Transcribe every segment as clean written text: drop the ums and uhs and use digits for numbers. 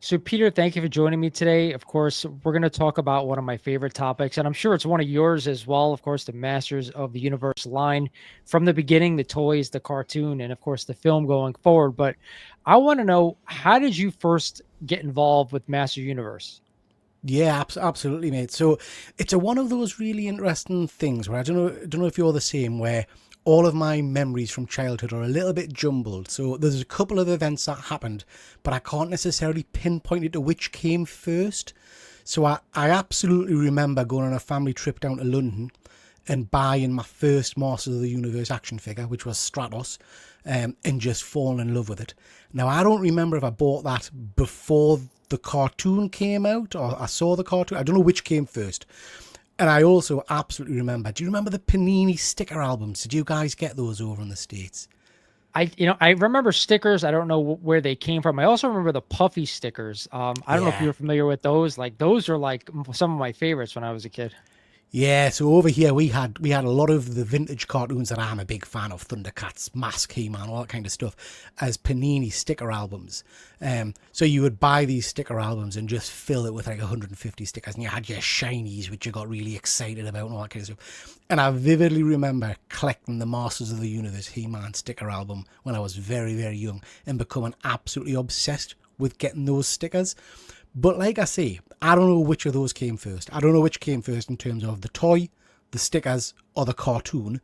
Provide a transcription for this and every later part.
So, Peter, thank you for joining me today. Of course, we're going to talk about one of my favorite topics, and I'm sure it's one of yours as well. Of course, the Masters of the Universe line from the beginning, the toys, the cartoon, and of course, the film going forward. But I want to know, how did you first get involved with Master Universe? Yeah, absolutely, mate. So it's one of those really interesting things where I don't know if you're the same, where all of my memories from childhood are a little bit jumbled. So there's a couple of events that happened, but I can't necessarily pinpoint it to which came first. So I absolutely remember going on a family trip down to London and buying my first Masters of the Universe action figure, which was Stratos, and just falling in love with it. Now, I don't remember if I bought that before the cartoon came out or I saw the cartoon. I don't know which came first. And I also absolutely remember, do you remember the Panini sticker albums? Did you guys get those over in the States? I remember stickers. I don't know where they came from. I also remember the puffy stickers. I don't know if Yeah. you're familiar with those. Like those are like some of my favorites when I was a kid. Yeah, so over here we had a lot of the vintage cartoons that I'm a big fan of, Thundercats, Mask, He-Man, all that kind of stuff, as Panini sticker albums. So you would buy these sticker albums and just fill it with like 150 stickers, and you had your shinies, which you got really excited about, and all that kind of stuff. And I vividly remember collecting the Masters of the Universe He-Man sticker album when I was very, very young and becoming absolutely obsessed with getting those stickers. But like I say, I don't know which of those came first. I don't know which came first in terms of the toy, the stickers, or the cartoon.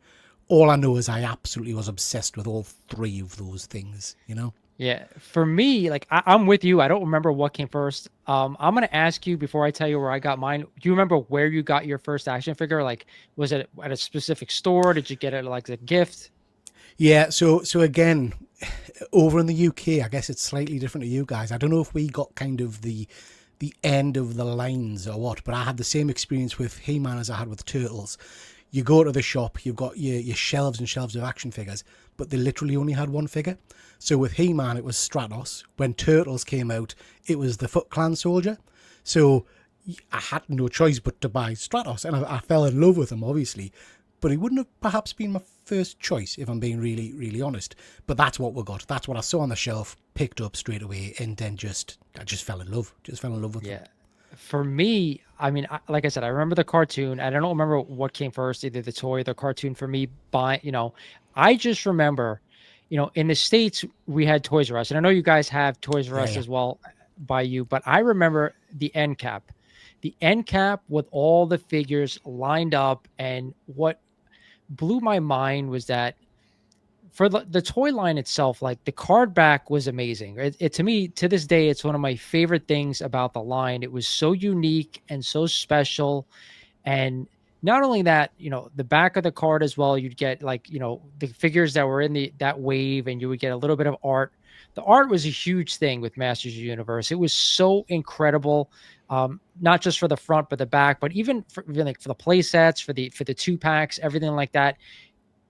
All I know is I absolutely was obsessed with all three of those things, you know? Yeah, for me, like I'm with you. I don't remember what came first. I'm gonna ask you before I tell you where I got mine. Do you remember where you got your first action figure? Like, was it at a specific store? Did you get it like a gift? Yeah, so again, over in the UK, I guess it's slightly different to you guys. I don't know if we got kind of the end of the lines or what, but I had the same experience with He-Man as I had with Turtles. You go to the shop, you've got your shelves and shelves of action figures, but they literally only had one figure. So with He-Man, it was Stratos. When Turtles came out, it was the Foot Clan Soldier. So I had no choice but to buy Stratos, and I fell in love with him, obviously. But he wouldn't have perhaps been my first choice, if I'm being really, really honest. But that's what we got. That's what I saw on the shelf, picked up straight away, and then I just fell in love. Just fell in love with them. Yeah. For me, I mean, like I said, I remember the cartoon. And I don't remember what came first, either the toy or the cartoon for me. I just remember, in the States, we had Toys R Us. And I know you guys have Toys R Yeah, Us yeah. as well by you, but I remember the end cap. The end cap with all the figures lined up. And what blew my mind was that for the toy line itself, like the card back was amazing. It to me, to this day, it's one of my favorite things about the line. It was so unique and so special. And not only that, the back of the card as well, you'd get like, the figures that were in that wave, and you would get a little bit of art. The art was a huge thing with Masters of the Universe. It was so incredible. Not just for the front, but the back, but even like for the play sets, for the two packs, everything like that.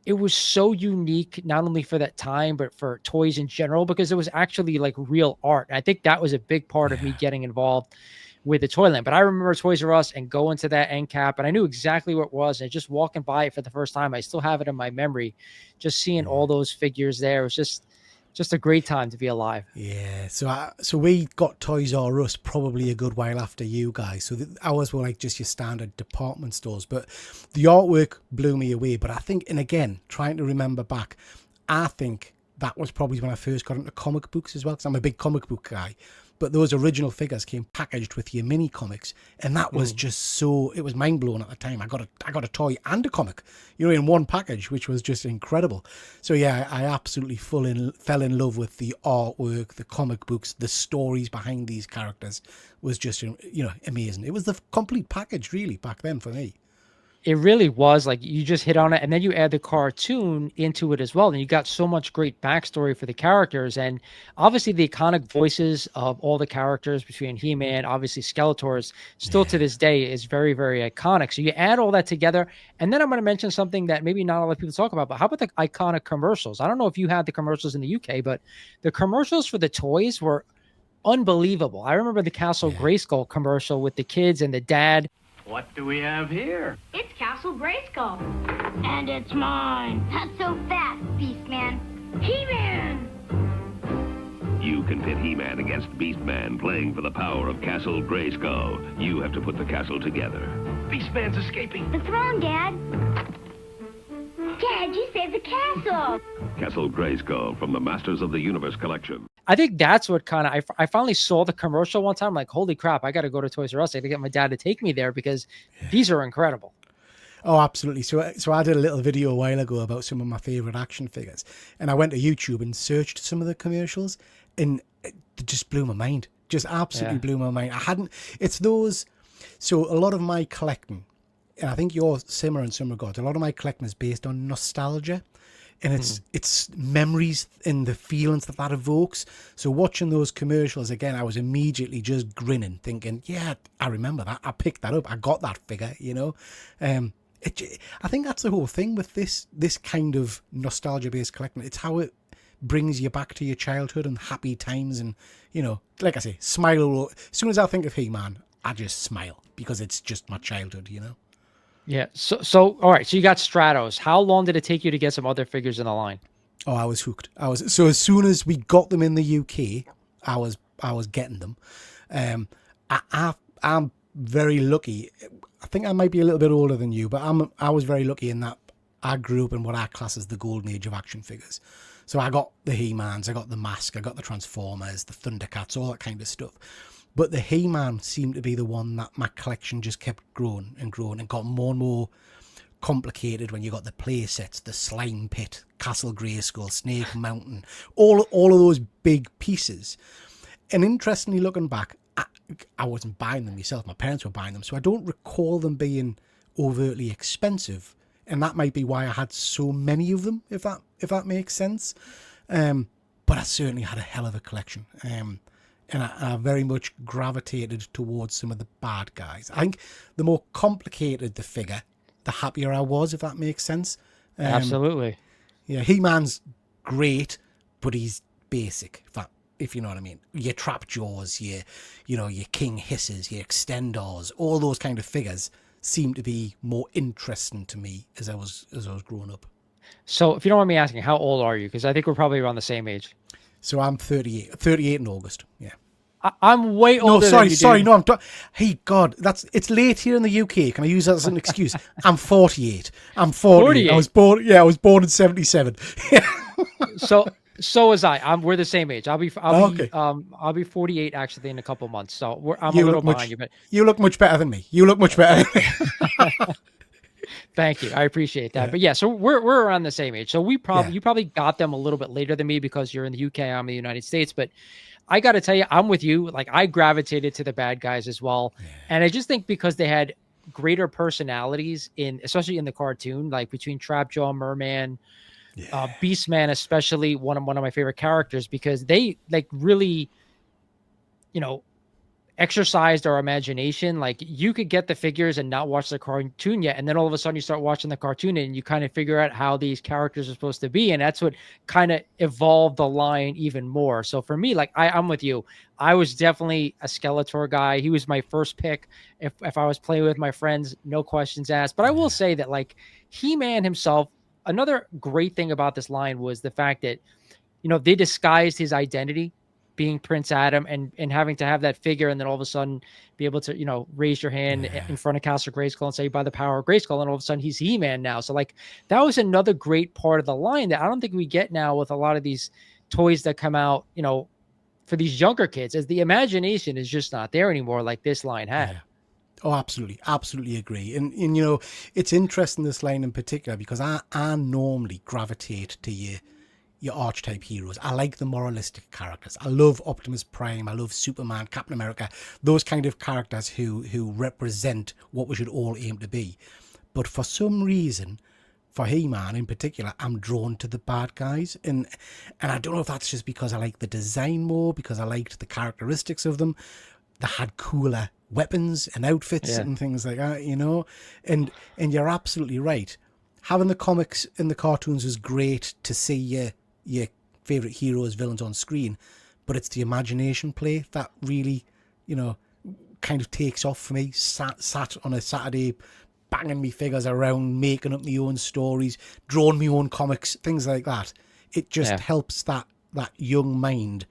It was so unique, not only for that time, but for toys in general, because it was actually like real art. And I think that was a big part of me Yeah. getting involved with the Toyland. But I remember Toys R Us and going to that end cap, and I knew exactly what it was. And just walking by it for the first time, I still have it in my memory. Just seeing all those figures there, it was just a great time to be alive. Yeah, so we got Toys R Us probably a good while after you guys. So ours were like just your standard department stores, but the artwork blew me away. But I think, and again, trying to remember back, I think that was probably when I first got into comic books as well, because I'm a big comic book guy. But those original figures came packaged with your mini comics, and that was Mm. just so, it was mind blowing at the time. I got a toy and a comic, in one package, which was just incredible. So yeah, I absolutely fell in love with the artwork, the comic books, the stories behind these characters was just amazing. It was the complete package really back then for me. It really was, like, you just hit on it, and then you add the cartoon into it as well, and you got so much great backstory for the characters, and obviously the iconic voices of all the characters between He-Man, obviously Skeletor is still to Yeah. this day is very, very iconic. So you add all that together, and then I'm going to mention something that maybe not a lot of people talk about, but how about the iconic commercials? I don't know if you had the commercials in the UK, but the commercials for the toys were unbelievable. I remember the Castle Yeah. Grayskull commercial with the kids and the dad. What do we have here? It's Castle Grayskull. And it's mine. Not so fast, Beastman. He-Man! You can pit He-Man against Beastman playing for the power of Castle Grayskull. You have to put the castle together. Beastman's escaping. The throne, Dad. Dad, you saved the castle. Castle Grayskull from the Masters of the Universe collection. I think that's what kind of, I finally saw the commercial one time. Like, holy crap, I got to go to Toys R Us. I got to get my dad to take me there because these are incredible. Oh, absolutely. So I did a little video a while ago about some of my favorite action figures, and I went to YouTube and searched some of the commercials, and it just blew my mind. Just absolutely blew my mind. It's those, so a lot of my collecting, and I think you're similar in some regards, a lot of my collecting is based on nostalgia, and it's memories and the feelings that evokes. So watching those commercials again, I was immediately just grinning, thinking, yeah, I remember that. I picked that up. I got that figure, you know. I think that's the whole thing with this kind of nostalgia-based collecting. It's how it brings you back to your childhood and happy times, and, you know, like I say, smile. As soon as I think of He-Man, I just smile because it's just my childhood, you know. Yeah. So all right. So you got Stratos. How long did it take you to get some other figures in the line? Oh, I was hooked. So as soon as we got them in the UK, I was getting them. I'm very lucky. I think I might be a little bit older than you, but I was very lucky in that I grew up in what I class as the golden age of action figures. So I got the He-Mans, I got the Mask, I got the Transformers, the Thundercats, all that kind of stuff. But the He-Man seemed to be the one that my collection just kept growing and growing and got more and more complicated when you got the play sets, the Slime Pit, Castle Grayskull, Snake Mountain, all of those big pieces. And interestingly, looking back, I wasn't buying them myself. My parents were buying them, so I don't recall them being overtly expensive. And that might be why I had so many of them, if that makes sense. But I certainly had a hell of a collection. And I very much gravitated towards some of the bad guys. I think the more complicated the figure, the happier I was, if that makes sense. Absolutely. Yeah, He-Man's great, but he's basic, if you know what I mean. Your Trap Jaws, your King Hisses, your Extendors, all those kind of figures seem to be more interesting to me as I was growing up. So if you don't mind me asking, how old are you? Because I think we're probably around the same age. So I'm 38 in August. Yeah. I'm way older. No, sorry. No, hey, God, it's late here in the UK. Can I use that as an excuse? I'm 48. I'm 40. I was born in 77. So was I. We're the same age. I'll be 48 actually in a couple months. So I'm a little behind you, but you look much better than me. Thank you. I appreciate that. Yeah. But yeah, so we're around the same age. So you probably got them a little bit later than me because you're in the UK, I'm in the United States. But I got to tell you, I'm with you. Like, I gravitated to the bad guys as well. Yeah. And I just think because they had greater personalities especially in the cartoon, like between Trapjaw, Merman, Beastman, especially one of my favorite characters, because they like really, exercised our imagination. Like, you could get the figures and not watch the cartoon yet, and then all of a sudden you start watching the cartoon and you kind of figure out how these characters are supposed to be, and that's what kind of evolved the line even more. So for me, like, I'm with you. I was definitely a Skeletor guy. He was my first pick if I was playing with my friends, no questions asked. But I will say that, like, He-Man himself, another great thing about this line was the fact that they disguised his identity, being Prince Adam, and having to have that figure, and then all of a sudden be able to, raise your hand in front of Castle Grayskull and say, by the power of Grayskull, and all of a sudden he's He-Man now. So, like, that was another great part of the line that I don't think we get now with a lot of these toys that come out, for these younger kids, as the imagination is just not there anymore like this line had. Yeah. Oh, absolutely. Absolutely agree. And it's interesting, this line in particular, because I normally gravitate to your archetype heroes. I like the moralistic characters. I love Optimus Prime. I love Superman, Captain America, those kind of characters who represent what we should all aim to be. But for some reason, for He-Man in particular, I'm drawn to the bad guys. And I don't know if that's just because I like the design more, because I liked the characteristics of them. They had cooler weapons and outfits and things like that, And you're absolutely right. Having the comics and the cartoons is great to see your favorite heroes, villains on screen, but it's the imagination play that really, kind of takes off for me. Sat on a Saturday, banging me figures around, making up my own stories, drawing my own comics, things like that. It just helps that young mind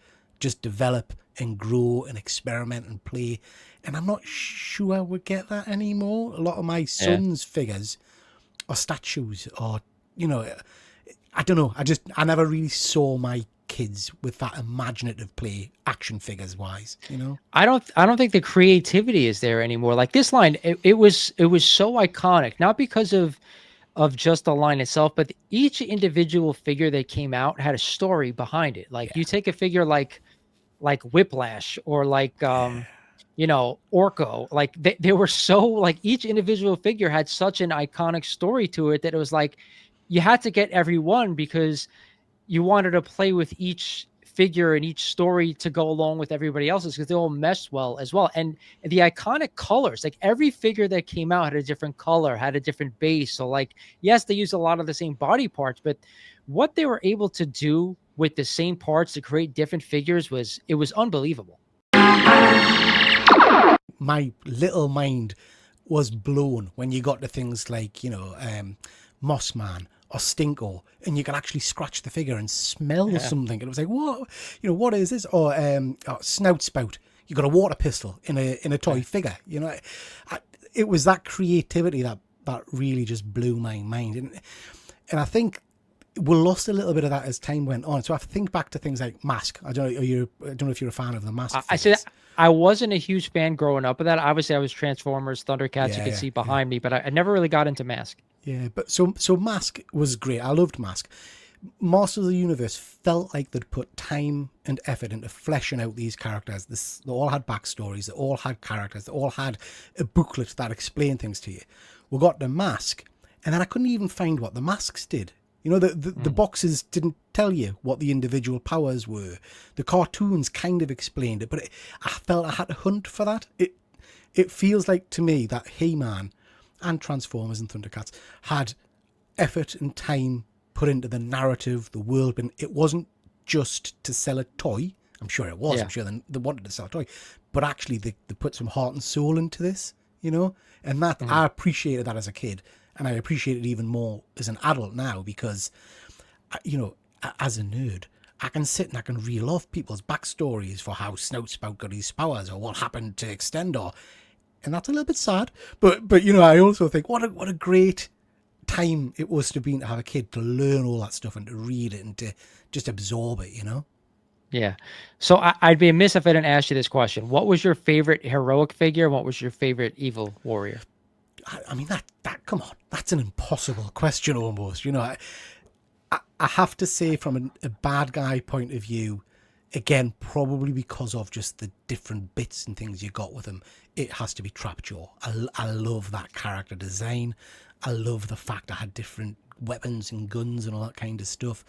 just develop and grow and experiment and play. And I'm not sure we get that anymore. A lot of my son's figures are statues, or, you know, I don't know. I never really saw my kids with that imaginative play, action figures wise, you know. I don't think the creativity is there anymore. Like this line, it was so iconic, not because of just the line itself, but each individual figure that came out had a story behind it. Like you take a figure like Whiplash, or like you know, Orko, like they were so, like, each individual figure had such an iconic story to it that it was like you had to get every one, because you wanted to play with each figure and each story to go along with everybody else's, because they all meshed well as well. And the iconic colors, like every figure that came out had a different color, had a different base. So like, yes, they used a lot of the same body parts, but what they were able to do with the same parts to create different figures was unbelievable. My little mind was blown when you got to things like, you know, Moss Man or Stinko, and you can actually scratch the figure and smell something. And it was like, what? You know, what is this? Or Snout Spout. You got a water pistol in a toy figure. You know, it was that creativity that really just blew my mind. And I think we lost a little bit of that as time went on. So I think back to things like Mask. I don't know if you're a fan of the Mask. I said I wasn't a huge fan growing up of that. Obviously, I was Transformers, Thundercats. You could see behind me, but I never really got into Mask. Yeah, but so Mask was great. I loved Mask. Masters of the Universe felt like they'd put time and effort into fleshing out these characters. They all had backstories. They all had characters. They all had a booklet that explained things to you. We got the Mask, and then I couldn't even find what the masks did. You know, the boxes didn't tell you what the individual powers were. The cartoons kind of explained it, but I felt I had to hunt for that. It feels like to me that He-Man and Transformers and Thundercats had effort and time put into the narrative, the world, but it wasn't just to sell a toy. I'm sure it was. Yeah. I'm sure they wanted to sell a toy, but actually they put some heart and soul into this, you know, and that I appreciated that as a kid. And I appreciate it even more as an adult now, because, you know, as a nerd, I can sit and I can reel off people's backstories for how Snout Spout got his powers or what happened to Extendor. And that's a little bit sad. But you know, I also think what a great time it was to have a kid to learn all that stuff and to read it and to just absorb it, you know? Yeah. So I'd be amiss if I didn't ask you this question. What was your favorite heroic figure? And what was your favorite evil warrior? I mean, that come on, that's an impossible question almost. You know, I have to say from a bad guy point of view, again, probably because of just the different bits and things you got with him, it has to be Trapjaw. I love that character design. I love the fact I had different weapons and guns and all that kind of stuff.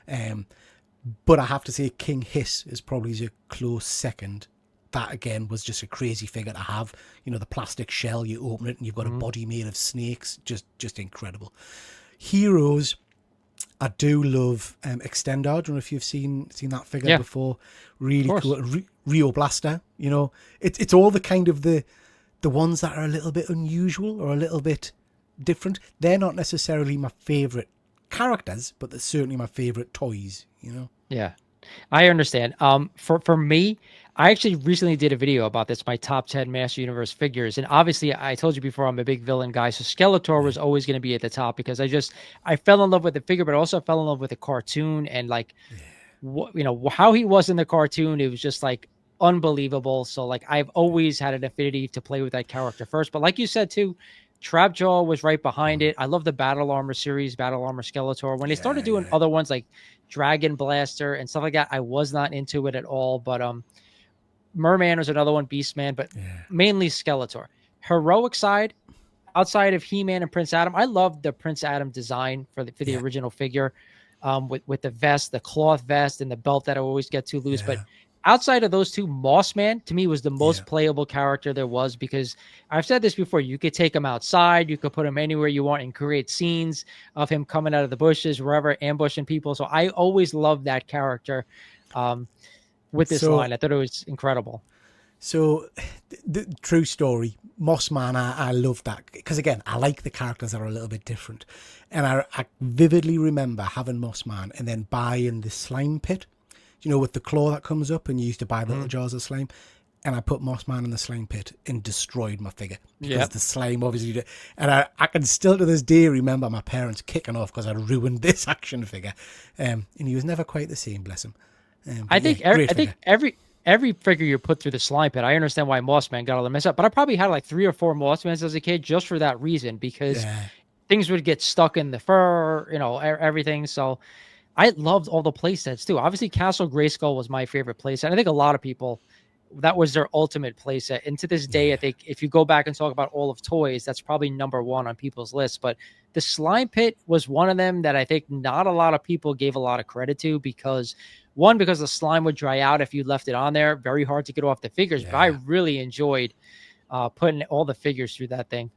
But I have to say King Hiss is probably a close second. That again was just a crazy figure to have. You know, the plastic shell, you open it and you've got a body made of snakes. Just incredible. Heroes, I do love Extendor. I don't know if you've seen that figure before. Really cool. Rio Blaster. You know, it's all the kind of the ones that are a little bit unusual or a little bit different. They're not necessarily my favorite characters, but they're certainly my favorite toys. You know. Yeah, I understand. For me, I actually recently did a video about this, my top 10 Master Universe figures. And obviously, I told you before, I'm a big villain guy. So Skeletor was always going to be at the top, because I fell in love with the figure, but also fell in love with the cartoon. And like, you know, how he was in the cartoon, it was just like unbelievable. So like, I've always had an affinity to play with that character first. But like you said too, Trapjaw was right behind it. I love the Battle Armor series, Battle Armor Skeletor. When they started doing other ones like Dragon Blaster and stuff like that, I was not into it at all. But Merman was another one, Beastman, but mainly Skeletor. Heroic side, outside of He-Man and Prince Adam, I love the Prince Adam design for the original figure, with the vest, the cloth vest, and the belt that I always get too loose. But outside of those two, Mossman to me was the most playable character there was, because I've said this before, you could take him outside, you could put him anywhere you want and create scenes of him coming out of the bushes, wherever, ambushing people. So I always loved that character. With this line, I thought it was incredible. So, the true story, Mossman, I love that, because again, I like the characters that are a little bit different, and I vividly remember having Mossman and then buying the slime pit. you know, with the claw that comes up, and you used to buy little jars of slime. And I put Moss Man in the slime pit and destroyed my figure because the slime obviously did. And I can still to this day remember my parents kicking off because I ruined this action figure. And he was never quite the same, bless him. I think every figure you put through the slime pit, I understand why Mossman got all the mess up, but I probably had like 3 or 4 Mossmans as a kid just for that reason, because things would get stuck in the fur, you know, everything. So I loved all the play sets too. Obviously, Castle Grayskull was my favorite play set. I think a lot of people, that was their ultimate playset. And to this day, I think if you go back and talk about all of toys, that's probably number 1 on people's list. But the slime pit was one of them that I think not a lot of people gave a lot of credit to, because the slime would dry out if you left it on there. Very hard to get off the figures, but I really enjoyed putting all the figures through that thing.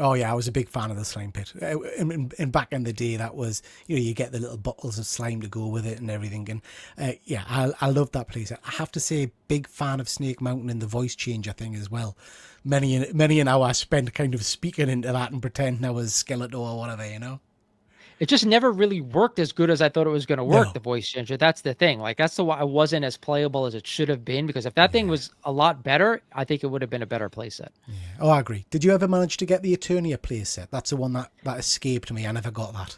Oh yeah, I was a big fan of the slime pit. And back in the day, that was, you know, you get the little bottles of slime to go with it and everything. And I loved that playset. I have to say, big fan of Snake Mountain and the voice changer thing as well. Many an hour I spent kind of speaking into that and pretending I was Skeletor or whatever, you know. It just never really worked as good as I thought it was going to work, the voice changer. That's the thing. Like, that's why it wasn't as playable as it should have been, because if that thing was a lot better, I think it would have been a better playset. Yeah. Oh, I agree. Did you ever manage to get the Eternia playset? That's the one that escaped me. I never got that.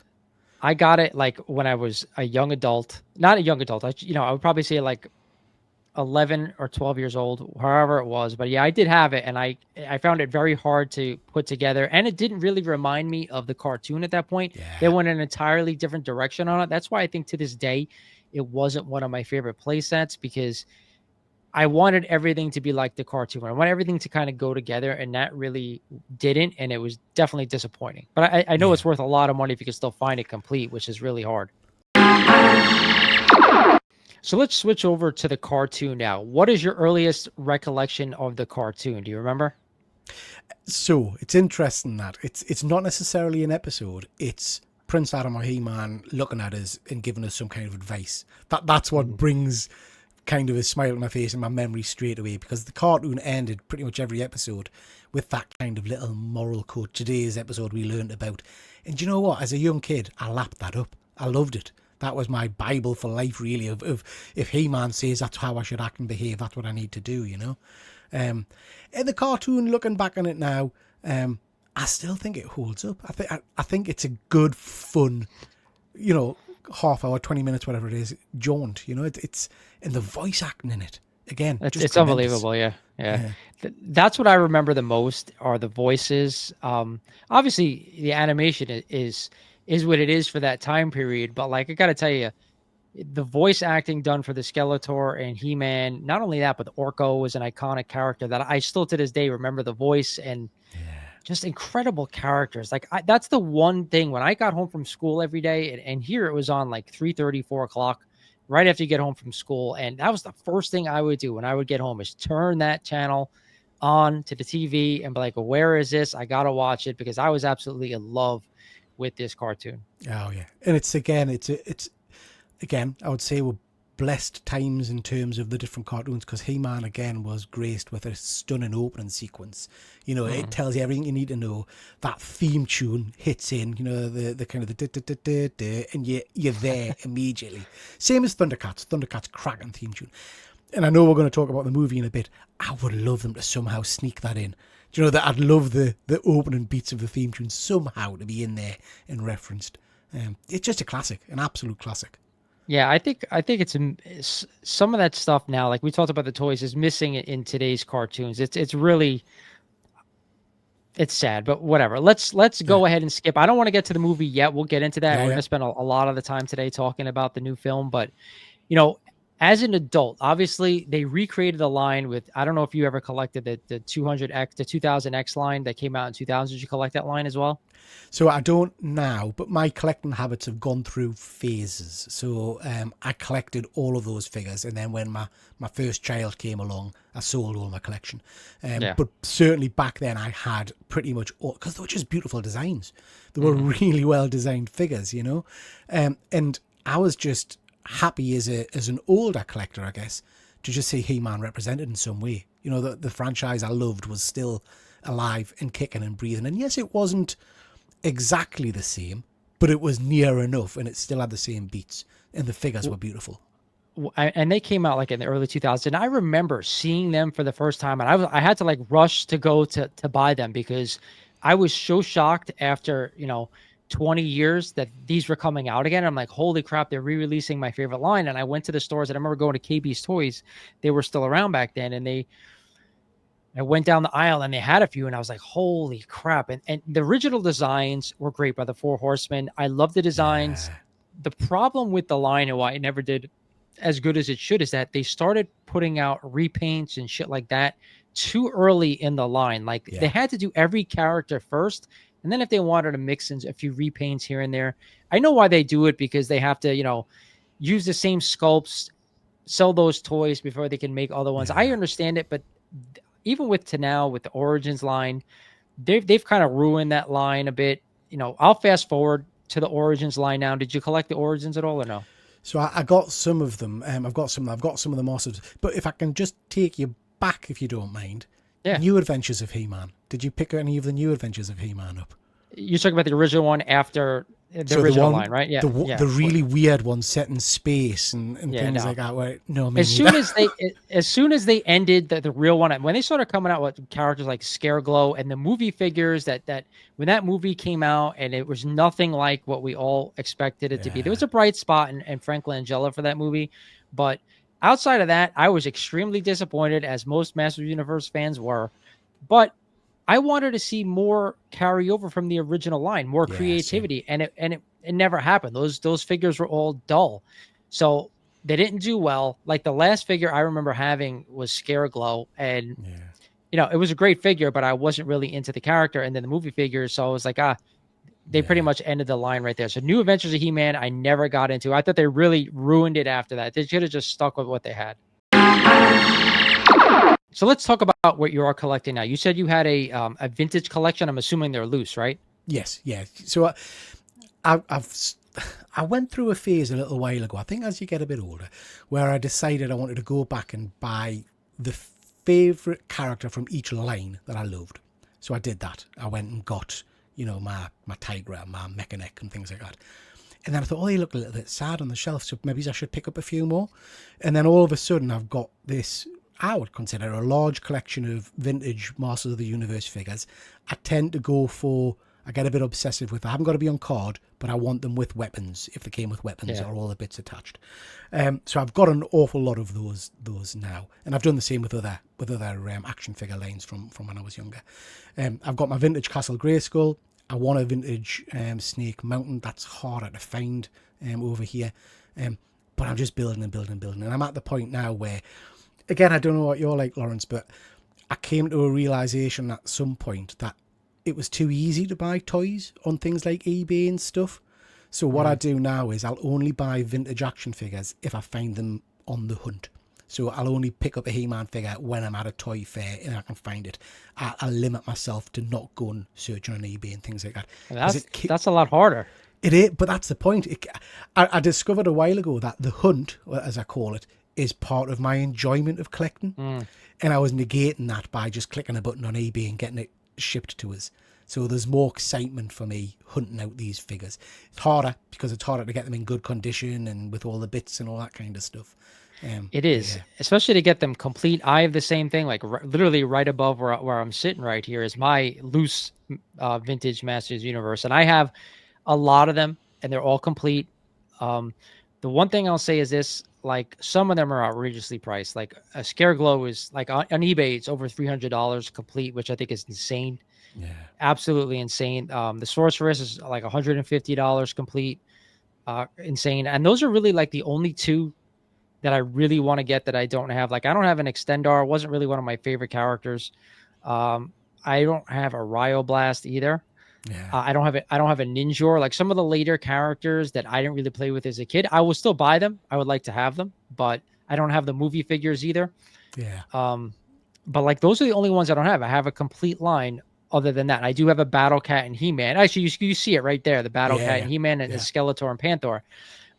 I got it like when I was a young adult. Not a young adult. I would probably say like 11 or 12 years old, however it was. But yeah, I did have it, and I found it very hard to put together, and it didn't really remind me of the cartoon at that point. They went an entirely different direction on it. That's why I think to this day it wasn't one of my favorite play sets, because I wanted everything to be like the cartoon. I wanted everything to kind of go together, and that really didn't, and it was definitely disappointing. But I know it's worth a lot of money if you can still find it complete, which is really hard. So let's switch over to the cartoon now. What is your earliest recollection of the cartoon? Do you remember? So it's interesting that it's not necessarily an episode. It's Prince Adam or He-Man looking at us and giving us some kind of advice. That's what brings kind of a smile on my face and my memory straight away, because the cartoon ended pretty much every episode with that kind of little moral quote. Today's episode we learned about. And do you know what? As a young kid, I lapped that up. I loved it. That was my Bible for life, really, of if He-Man says that's how I should act and behave, that's what I need to do, you know? And the cartoon, looking back on it now, I still think it holds up. I think it's a good, fun, you know, half hour, 20 minutes, whatever it is, jaunt, you know? It's and the voice acting in it, again, it's unbelievable, yeah. That's what I remember the most, are the voices. Obviously, the animation is what it is for that time period. But like, I got to tell you, the voice acting done for the Skeletor and He-Man, not only that, but the Orko was an iconic character that I still to this day remember the voice, and just incredible characters. Like, that's the one thing when I got home from school every day, and here it was on like 3:30, 4 o'clock, right after you get home from school. And that was the first thing I would do when I would get home, is turn that channel on to the TV and be like, well, where is this? I got to watch it, because I was absolutely in love with this cartoon. Oh yeah. And it's again, I would say we're blessed times in terms of the different cartoons, because He-Man again was graced with a stunning opening sequence. You know, it tells you everything you need to know. That theme tune hits in, you know, the kind of the and you're there immediately. Same as Thundercats. Thundercats cracking theme tune. And I know we're going to talk about the movie in a bit. I would love them to somehow sneak that in. Do you know that I'd love the opening beats of the theme tune somehow to be in there and referenced. It's just a classic, an absolute classic. Yeah, I think it's some of that stuff now, like we talked about the toys, is missing in today's cartoons. It's really, it's sad, but whatever. Let's go ahead and skip. I don't want to get to the movie yet. We'll get into that. We're going to spend a lot of the time today talking about the new film, but you know, as an adult, obviously they recreated a line with, I don't know if you ever collected the 200X, the 2000X line that came out in 2000. Did you collect that line as well? So I don't now, but my collecting habits have gone through phases. So I collected all of those figures, and then when my first child came along, I sold all my collection. But certainly back then I had pretty much all, because they were just beautiful designs. They were really well designed figures, you know? And I was just happy as an older collector, I guess, to just see He-Man represented in some way. You know, the franchise I loved was still alive and kicking and breathing. And yes, it wasn't exactly the same, but it was near enough, and it still had the same beats, and the figures were beautiful. and they came out like in the early 2000s. And I remember seeing them for the first time, and I had to like rush to go to buy them because I was so shocked after 20 years that these were coming out again. I'm like, holy crap, they're re-releasing my favorite line. And I went to the stores, and I remember going to KB's Toys. They were still around back then, and I went down the aisle and they had a few, and I was like, holy crap. And the original designs were great by the Four Horsemen. I love the designs. Yeah. The problem with the line, and why it never did as good as it should, is that they started putting out repaints and shit like that too early in the line. Like they had to do every character first, and then if they wanted to mix in a few repaints here and there, I know why they do it, because they have to, use the same sculpts, sell those toys before they can make other ones. I understand it, but even with to now with the Origins line, they've kind of ruined that line a bit. I'll fast forward to the Origins line now. Did you collect the Origins at all or no? So I got some of them. I've got some of the Mosses. But if I can just take you back, if you don't mind. Yeah. New Adventures of He-Man. Did you pick any of the New Adventures of He-Man up? You're talking about the original one after the original line, right? Yeah. The really weird one set in space and things like that. Where, no, as soon as they ended the real one, when they started coming out with characters like Scareglow and the movie figures, that when that movie came out and it was nothing like what we all expected it to be. There was a bright spot in Frank Langella for that movie, but outside of that, I was extremely disappointed, as most Masters Universe fans were. But I wanted to see more carryover from the original line, more creativity, and it never happened. Those figures were all dull, so they didn't do well. Like the last figure I remember having was Scareglow, and it was a great figure, but I wasn't really into the character. And then the movie figures, so I was like, they pretty much ended the line right there. So New Adventures of He-Man, I never got into. I thought they really ruined it after that. They should have just stuck with what they had. So let's talk about what you are collecting now. You said you had a vintage collection. I'm assuming they're loose, right? Yes, yeah. So I went through a phase a little while ago, I think as you get a bit older, where I decided I wanted to go back and buy the favorite character from each line that I loved. So I did that. I went and got, my Tigra, my Mechanic and things like that. And then I thought, they look a little bit sad on the shelf, so maybe I should pick up a few more. And then all of a sudden I've got this, I would consider a large collection of vintage Masters of the Universe figures. I tend to go for, I get a bit obsessive with, I haven't got to be on card, but I want them with weapons, if they came with weapons or all the bits attached. So I've got an awful lot of those now. And I've done the same with other action figure lines from when I was younger. I've got my vintage Castle Grayskull. I want a vintage Snake Mountain. That's harder to find over here. But I'm just building and building and building. And I'm at the point now where, again, I don't know what you're like, Lawrence, but I came to a realization at some point that it was too easy to buy toys on things like eBay and stuff. So what I do now is I'll only buy vintage action figures if I find them on the hunt. So I'll only pick up a He-Man figure when I'm at a toy fair and I can find it. I'll limit myself to not going searching on eBay and things like that. That's a lot harder. It is, but that's the point. I discovered a while ago that the hunt, as I call it, is part of my enjoyment of collecting. And I was negating that by just clicking a button on eBay and getting it shipped to us. So there's more excitement for me hunting out these figures. It's harder because it's harder to get them in good condition and with all the bits and all that kind of stuff. It is, especially to get them complete. I have the same thing, like literally right above where I'm sitting right here is my loose vintage Masters Universe. And I have a lot of them and they're all complete. The one thing I'll say is this, like some of them are outrageously priced. Like a Scareglow is like on eBay, it's over $300 complete, which I think is insane. Yeah, absolutely insane. The Sorceress is like $150 complete, insane. And those are really like the only two that I really want to get that I don't have. Like I don't have an Extendar. Wasn't really one of my favorite characters. I don't have a Ryoblast either. Yeah. I don't have a Ninjor. Like some of the later characters that I didn't really play with as a kid, I will still buy them. I would like to have them, but I don't have the movie figures either. Yeah. But like those are the only ones I don't have. I have a complete line. Other than that, I do have a Battle Cat and He-Man. Actually, you see it right there, the Battle Cat and He-Man and the Skeletor and Panther.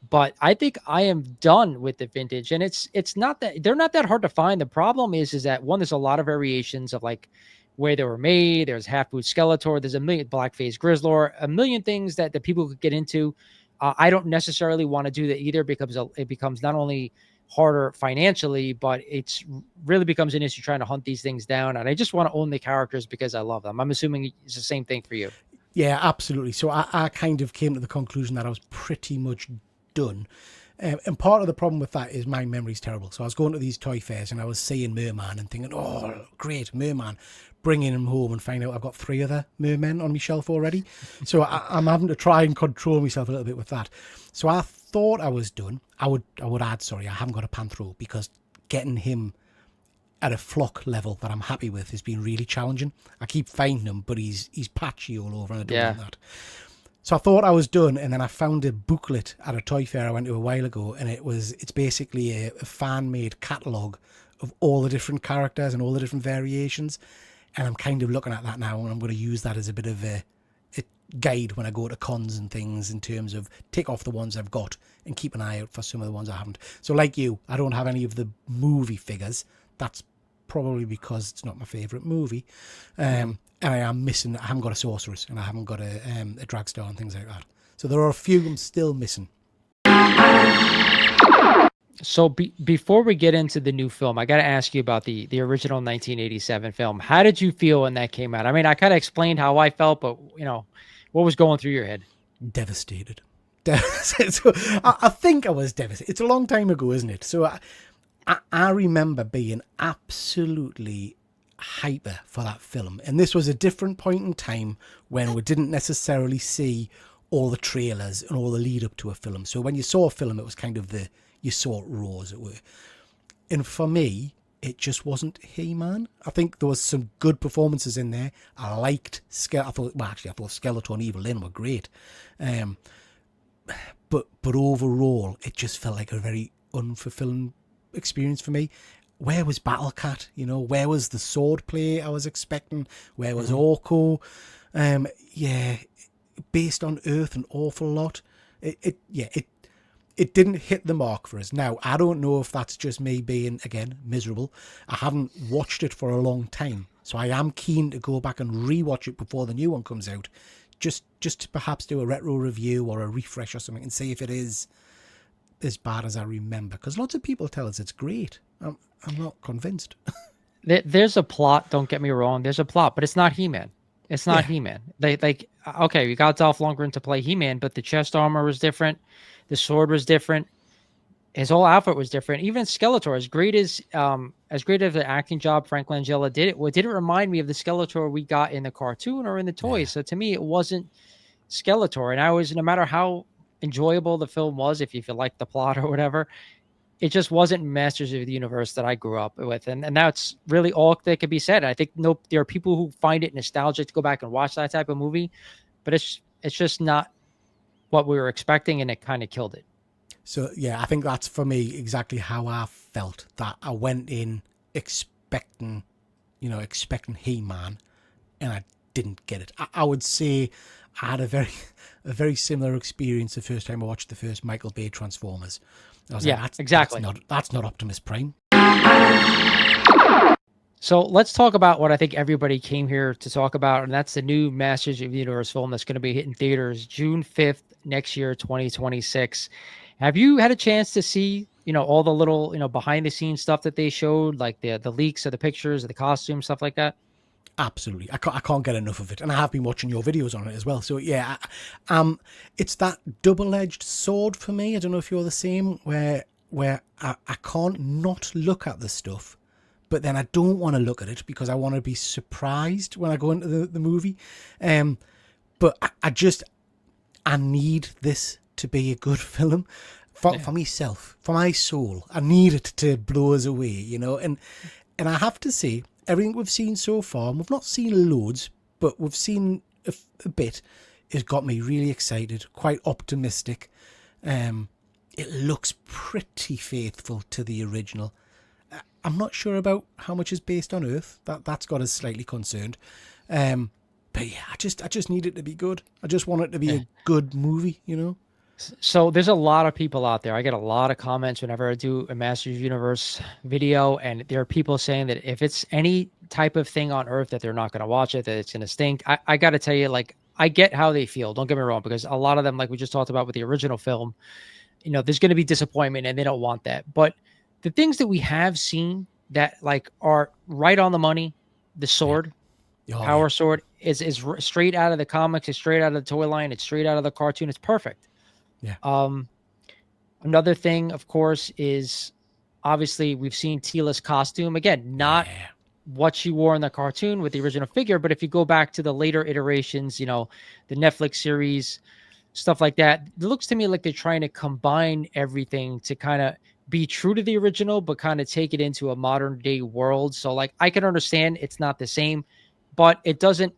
But I think I am done with the vintage, and it's not that they're not that hard to find. The problem is that one, there's a lot of variations of like where they were made. There's half boot Skeletor. There's a million blackface Grizzlor, a million things that the people could get into. I don't necessarily want to do that either because it becomes not only harder financially, but it's really becomes an issue trying to hunt these things down. And I just want to own the characters because I love them. I'm assuming it's the same thing for you. Yeah, absolutely. So I kind of came to the conclusion that I was pretty much done. And part of the problem with that is my memory's terrible. So I was going to these toy fairs and I was seeing Merman and thinking, oh, great, Merman. Bringing him home and find out I've got 3 other mermen on my shelf already. So I'm having to try and control myself a little bit with that. So I thought I was done. I would add, sorry, I haven't got a Panthro, because getting him at a flock level that I'm happy with has been really challenging. I keep finding him, but he's patchy all over and I don't want that. So I thought I was done, and then I found a booklet at a toy fair I went to a while ago, and it's basically a fan-made catalogue of all the different characters and all the different variations. And I'm kind of looking at that now, and I'm going to use that as a bit of a guide when I go to cons and things, in terms of tick off the ones I've got and keep an eye out for some of the ones I haven't. So like you, I don't have any of the movie figures. That's probably because it's not my favourite movie. And I haven't got a Sorceress, and I haven't got a Dragstar and things like that. So there are a few I'm still missing. So before we get into the new film, I got to ask you about the original 1987 film. How did you feel when that came out? I mean, I kind of explained how I felt, but what was going through your head? Devastated. So I think I was devastated. It's a long time ago, isn't it? So I remember being absolutely hyper for that film. And this was a different point in time when we didn't necessarily see all the trailers and all the lead up to a film. So when you saw a film, it was kind of you saw it raw, as it were. And for me, it just wasn't He-Man. I think there was some good performances in there. I liked I thought Skeletor and Evil Lyn were great. But overall, it just felt like a very unfulfilling experience for me. Where was Battle Cat? Where was the sword play I was expecting? Where was Orko? Based on Earth an awful lot. It didn't hit the mark for us. Now, I don't know if that's just me being, again, miserable. I haven't watched it for a long time, so I am keen to go back and rewatch it before the new one comes out, just to perhaps do a retro review or a refresh or something and see if it is as bad as I remember. Because lots of people tell us it's great. I'm not convinced. There's a plot, don't get me wrong. There's a plot, but it's not He-Man. It's not He-Man. Okay, we got Dolph Lundgren to play He-Man, but the chest armor was different. The sword was different. His whole outfit was different. Even Skeletor, as great as the acting job Frank Langella did, it didn't remind me of the Skeletor we got in the cartoon or in the toys. Yeah. So to me, it wasn't Skeletor. And no matter how enjoyable the film was, if you liked the plot or whatever, it just wasn't Masters of the Universe that I grew up with. And that's really all that could be said. I think there are people who find it nostalgic to go back and watch that type of movie, but it's just not what we were expecting, and it kind of killed it. So yeah, I think that's for me exactly how I felt. That I went in expecting He-Man, and I didn't get it. I would say I had a very similar experience the first time I watched the first Michael Bay Transformers. I was like, exactly. That's not Optimus Prime. So let's talk about what I think everybody came here to talk about, and that's the new Masters of the Universe film that's going to be hitting theaters June 5th next year, 2026. Have you had a chance to see, all the little, behind the scenes stuff that they showed, like the leaks of the pictures of the costumes, stuff like that? Absolutely. I can't get enough of it. And I have been watching your videos on it as well. So yeah, it's that double-edged sword for me. I don't know if you're the same, where I can't not look at the stuff, but then I don't want to look at it because I want to be surprised when I go into the movie. But I need this to be a good film for myself, for my soul. I need it to blow us away, and I have to say, everything we've seen so far, and we've not seen loads, but we've seen a bit, has got me really excited, quite optimistic. It looks pretty faithful to the original. I'm not sure about how much is based on Earth. That's got us slightly concerned. But yeah, I just need it to be good. I just want it to be a good movie, So there's a lot of people out there. I get a lot of comments whenever I do a Masters Universe video, and there are people saying that if it's any type of thing on Earth that they're not going to watch it, that it's going to stink. I got to tell you, I get how they feel. Don't get me wrong, because a lot of them, like we just talked about with the original film, there's going to be disappointment and they don't want that. But the things that we have seen that like are right on the money, the sword, power sword is straight out of the comics, it's straight out of the toy line, it's straight out of the cartoon. It's perfect. Yeah. Another thing, of course, is obviously we've seen Tila's costume again, not what she wore in the cartoon with the original figure, but if you go back to the later iterations, you know, the Netflix series, stuff like that, it looks to me like they're trying to combine everything to kind of be true to the original, but kind of take it into a modern day world. So like I can understand it's not the same, but it doesn't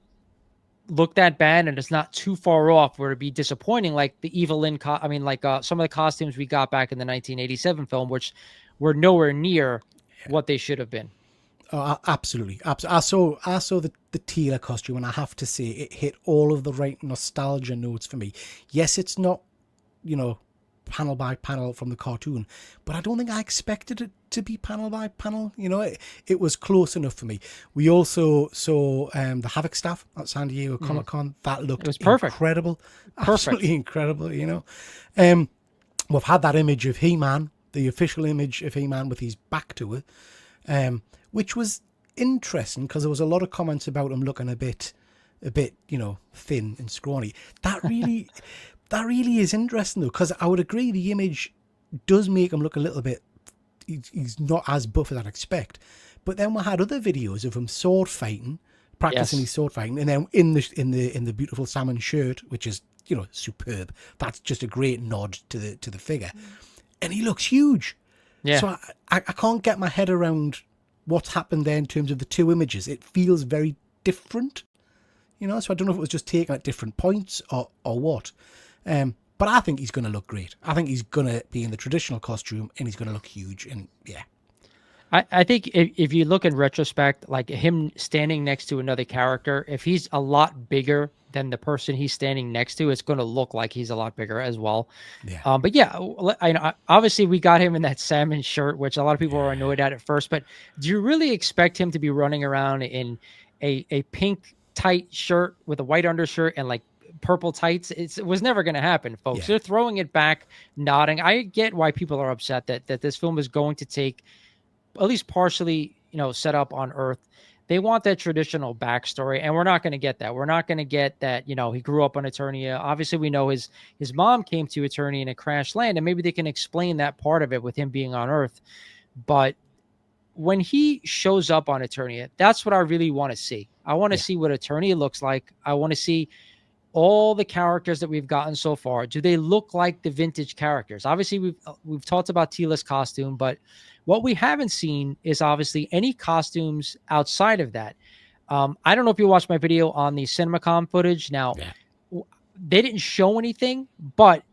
look that bad and it's not too far off where it'd be disappointing. Like the Evelyn, some of the costumes we got back in the 1987 film, which were nowhere near what they should have been. Oh, absolutely. I saw the Tila costume, and I have to say it hit all of the right nostalgia notes for me. Yes, it's not, you know, panel by panel from the cartoon, but I don't think I expected it to be panel by panel. You know, it was close enough for me. We also saw the Havoc staff at San Diego Comic-Con. That looked perfect. Incredible. Absolutely incredible, you know. We've had that image of He-Man, the official image of He-Man with his back to her, which was interesting because there was a lot of comments about him looking a bit, you know, thin and scrawny. That really is interesting though, because I would agree the image does make him look a little bit. He's not as buff as I'd expect, but then we had other videos of him sword fighting, practicing his sword fighting, and then in the beautiful salmon shirt, which is, you know, superb. That's just a great nod to the figure, and he looks huge. Yeah. So I can't get my head around what's happened there in terms of the two images. It feels very different, you know. So I don't know if it was just taken at different points or what. But I think he's going to look great. I think he's going to be in the traditional costume and he's going to look huge. And yeah. I think if you look in retrospect, like him standing next to another character, if he's a lot bigger than the person he's standing next to, it's going to look like he's a lot bigger as well. Yeah. But yeah, obviously we got him in that salmon shirt, which a lot of people were annoyed at first. But do you really expect him to be running around in a pink tight shirt with a white undershirt and like purple tights? It was never going to happen, folks. They're throwing it back, nodding. I get why people are upset that this film is going to take, at least partially, you know, set up on Earth. They want that traditional backstory, and we're not going to get that. We're not going to get that, you know, he grew up on Eternia. Obviously, we know his mom came to Eternia in a crash land, and maybe they can explain that part of it with him being on Earth. But when he shows up on Eternia, that's what I really want to see. I want to see what Eternia looks like. I want to see all the characters that we've gotten so far. Do they look like the vintage characters? Obviously, we've talked about Tila's costume, but what we haven't seen is obviously any costumes outside of that. I don't know if you watched my video on the CinemaCon footage. Now, they didn't show anything, but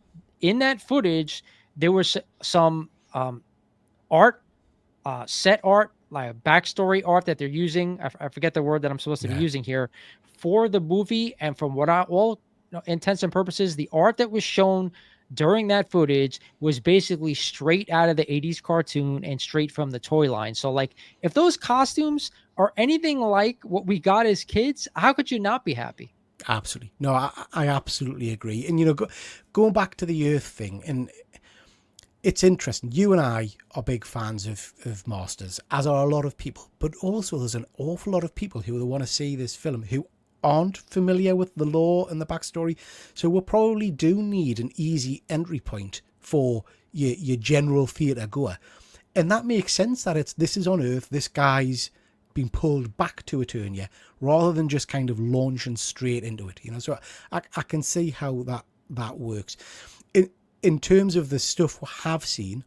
in that footage, there was some art, set art, like backstory art that they're using. I forget the word that I'm supposed to be using here for the movie. And from what all intents and purposes, the art that was shown during that footage was basically straight out of the 80s cartoon and straight from the toy line. So like, if those costumes are anything like what we got as kids, how could you not be happy? Absolutely. No, I absolutely agree. And, you know, going back to the Earth thing, and it's interesting. You and I are big fans of Masters, as are a lot of people. But also there's an awful lot of people who want to see this film who aren't familiar with the lore and the backstory. So we probably do need an easy entry point for your general theatre goer. And that makes sense that this is on Earth, this guy's been pulled back to Eternia, rather than just kind of launching straight into it, you know. So I can see how that works. In terms of the stuff we have seen,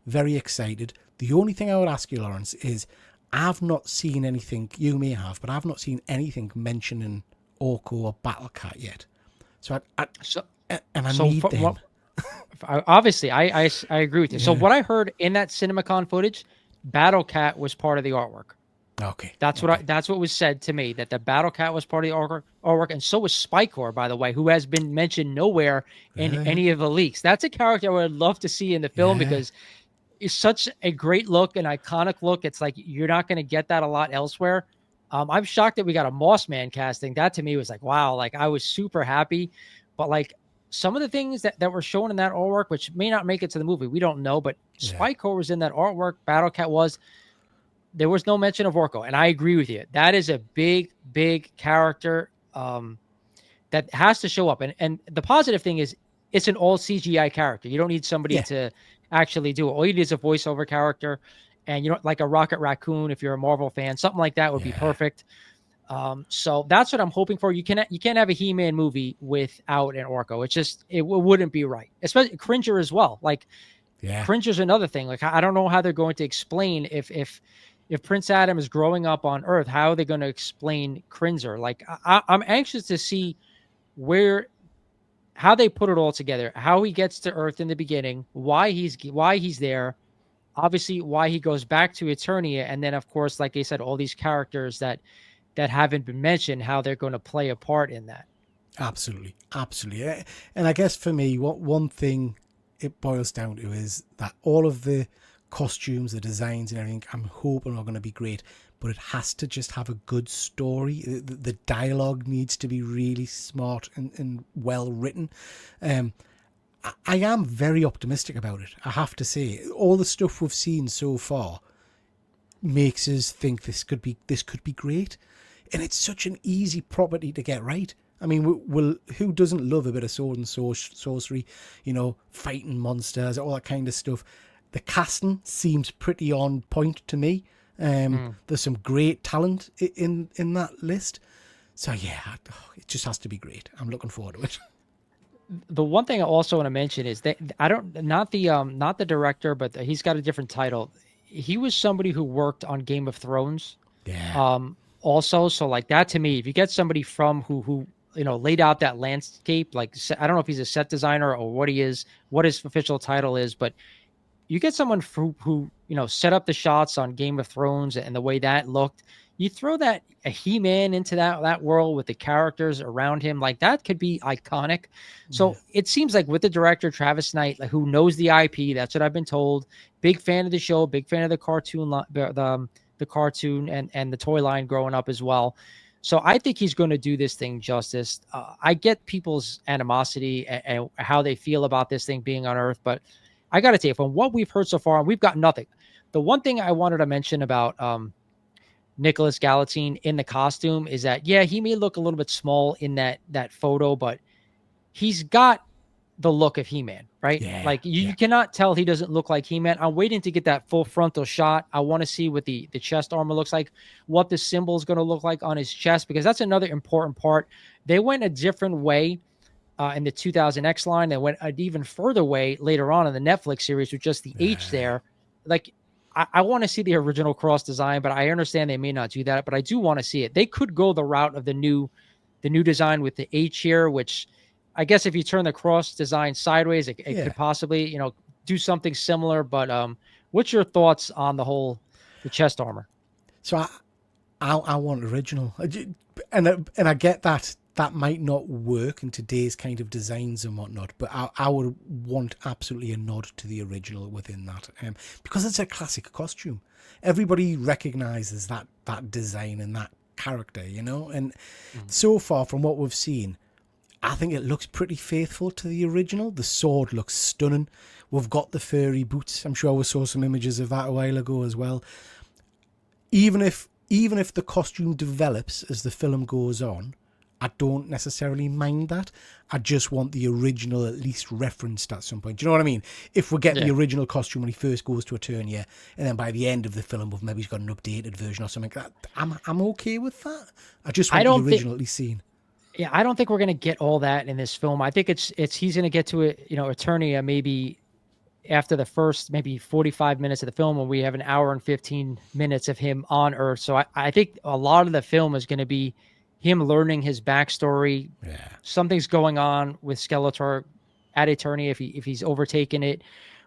very excited. The only thing I would ask you, Lawrence, is I've not seen anything, you may have, but I've not seen anything mentioning Orko or Battlecat yet. So I need them. Obviously, I agree with you. Yeah. So what I heard in that CinemaCon footage, Battlecat was part of the artwork. Okay. That's what was said to me, that the Battlecat was part of the artwork, and so was Spikor, by the way, who has been mentioned nowhere in any of the leaks. That's a character I would love to see in the film because it's such a great look, an iconic look. It's like you're not going to get that a lot elsewhere. I'm shocked that we got a Moss Man casting. That to me was like, wow, like I was super happy. But like some of the things that were shown in that artwork, which may not make it to the movie, we don't know, but Spycore was in that artwork. Battle Cat was. There was no mention of Orko, and I agree with you. That is a big, big character that has to show up. And the positive thing is it's an all CGI character. You don't need somebody to actually do it. All you need is a voiceover character, and like a Rocket Raccoon if you're a Marvel fan, something like that would be perfect. So that's what I'm hoping for. You can't have a He-Man movie without an Orko. It wouldn't be right. Especially Cringer as well. Like Cringer's another thing. Like I don't know how they're going to explain if Prince Adam is growing up on Earth, how are they going to explain Cringer? Like I'm anxious to see how they put it all together, how he gets to Earth in the beginning, why he's there, obviously why he goes back to Eternia, and then of course, like I said, all these characters that haven't been mentioned, how they're going to play a part in that. Absolutely. And I guess for me, one thing it boils down to is that all of the costumes, the designs and everything, I'm hoping are going to be great, but it has to just have a good story. The dialogue needs to be really smart and well written. I am very optimistic about it, I have to say. All the stuff we've seen so far makes us think this could be great, and it's such an easy property to get right. I mean, who doesn't love a bit of sword and sorcery, fighting monsters, all that kind of stuff. The casting seems pretty on point to me. There's some great talent in that list. So yeah, it just has to be great. I'm looking forward to it. The one thing I also want to mention is that not the director, but he's got a different title. He was somebody who worked on Game of Thrones. Yeah. Also, so like that to me, if you get somebody from who laid out that landscape, like I don't know if he's a set designer or what his official title is, but you get someone who set up the shots on Game of Thrones and the way that looked. You throw a He-Man into that world with the characters around him, like that could be iconic. So it seems like with the director Travis Knight, like, who knows the IP, that's what I've been told. Big fan of the show, big fan of the cartoon, the cartoon and the toy line growing up as well. So I think he's going to do this thing justice. I get people's animosity and how they feel about this thing being on Earth, but I got to tell you, from what we've heard so far, we've got nothing. The one thing I wanted to mention about Nicholas Galitzine in the costume is that, he may look a little bit small in that photo, but he's got the look of He-Man, right? Yeah, you cannot tell he doesn't look like He-Man. I'm waiting to get that full frontal shot. I want to see what the chest armor looks like, what the symbol is going to look like on his chest, because that's another important part. They went a different way in the 2000X line. They went an even further way later on in the Netflix series with just the H there. Like, I want to see the original cross design, but I understand they may not do that, but I do want to see it. They could go the route of the new design with the H here, which I guess if you turn the cross design sideways, it could possibly, do something similar. But what's your thoughts on the chest armor? So I want original, and I get that might not work in today's kind of designs and whatnot, but I would want absolutely a nod to the original within that, because it's a classic costume. Everybody recognizes that design and that character, and so far from what we've seen, I think it looks pretty faithful to the original. The sword looks stunning. We've got the furry boots. I'm sure we saw some images of that a while ago as well. Even if the costume develops as the film goes on, I don't necessarily mind that. I just want the original at least referenced at some point. Do you know what I mean? If we get the original costume when he first goes to Eternia, and then by the end of the film we've maybe got an updated version or something, I'm okay with that. I just want the original at least seen. Yeah, I don't think we're going to get all that in this film. I think he's going to get to it, Eternia maybe after the first maybe 45 minutes of the film, when we have an hour and 15 minutes of him on Earth. So I think a lot of the film is going to be him learning his backstory. Yeah. Something's going on with Skeletor at Eternia, if he's overtaken it,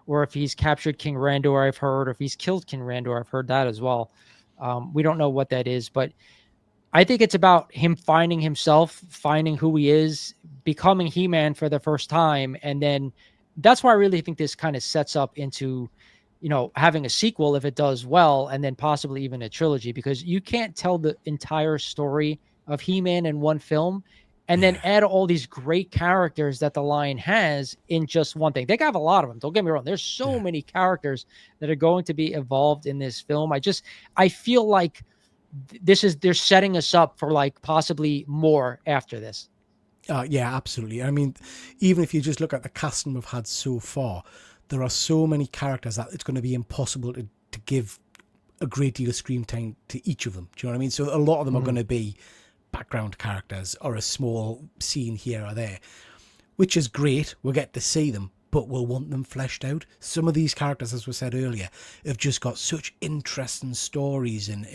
or if he's captured King Randor, I've heard, or if he's killed King Randor, I've heard that as well. We don't know what that is, but I think it's about him finding himself, finding who he is, becoming He-Man for the first time. And then that's why I really think this kind of sets up into, having a sequel if it does well, and then possibly even a trilogy, because you can't tell the entire story of He-Man in one film. and then add all these great characters that the line has in just one thing. They have a lot of them. Don't get me wrong. There's so many characters that are going to be involved in this film. I feel like they're setting us up for like possibly more after this. Yeah, absolutely. I mean, even if you just look at the casting we've had so far, there are so many characters that it's going to be impossible to give a great deal of screen time to each of them. Do you know what I mean? So a lot of them are going to be background characters or a small scene here or there, which is great. We'll get to see them, but we'll want them fleshed out. Some of these characters, as we said earlier, have just got such interesting stories and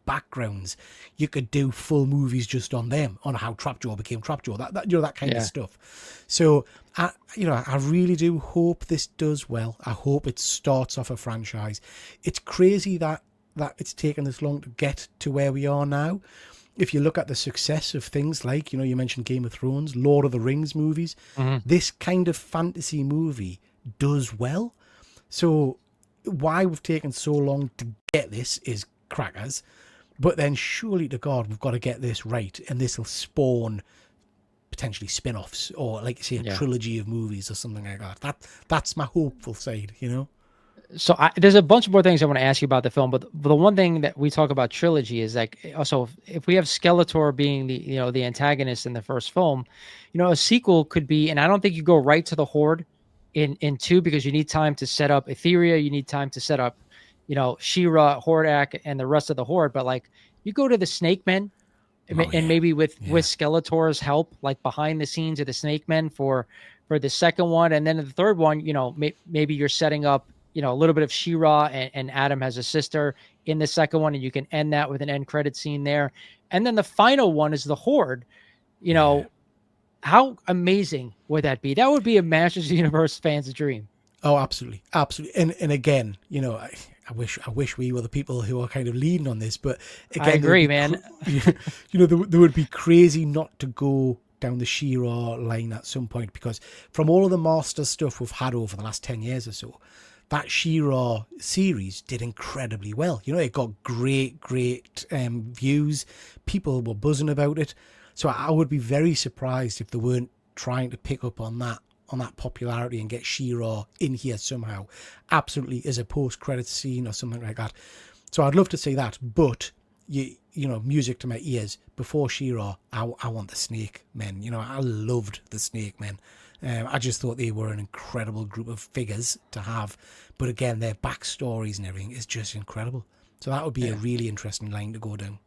backgrounds. You could do full movies just on them, on how Trapjaw became Trapjaw, that kind of stuff. So I really do hope this does well. I hope it starts off a franchise. It's crazy that it's taken this long to get to where we are now. If you look at the success of things like, you mentioned Game of Thrones, Lord of the Rings movies, this kind of fantasy movie does well. So why we've taken so long to get this is crackers. But then surely to God, we've got to get this right. And this will spawn potentially spin-offs or, like you say, a trilogy of movies or something like that. That's my hopeful side, So there's a bunch more things I want to ask you about the film, but the one thing that we talk about trilogy is like, also if we have Skeletor being the antagonist in the first film, a sequel could be, and I don't think you go right to the Horde in 2 because you need time to set up Etheria, you need time to set up, She-Ra, Hordak, and the rest of the Horde, but like you go to the Snake Men, and maybe with Skeletor's help, like behind the scenes of the Snake Men for the second one, and then the third one, maybe you're setting up a little bit of She-Ra and Adam has a sister in the second one, and you can end that with an end credit scene there. And then the final one is the Horde. How amazing would that be? That would be a Masters of the Universe fan's dream. Oh, absolutely. Absolutely. And again, I wish we were the people who are kind of leading on this, but again, I agree, man. There would be crazy not to go down the She-Ra line at some point, because from all of the Master stuff we've had over the last 10 years or so, that She-Ra series did incredibly well. It got great views. People were buzzing about it. So I would be very surprised if they weren't trying to pick up on that popularity and get She-Ra in here somehow. Absolutely, as a post-credits scene or something like that. So I'd love to see that. But music to my ears. Before She-Ra, I want the Snake Men. I loved the Snake Men. I just thought they were an incredible group of figures to have. But again, their backstories and everything is just incredible. So that would be a really interesting line to go down.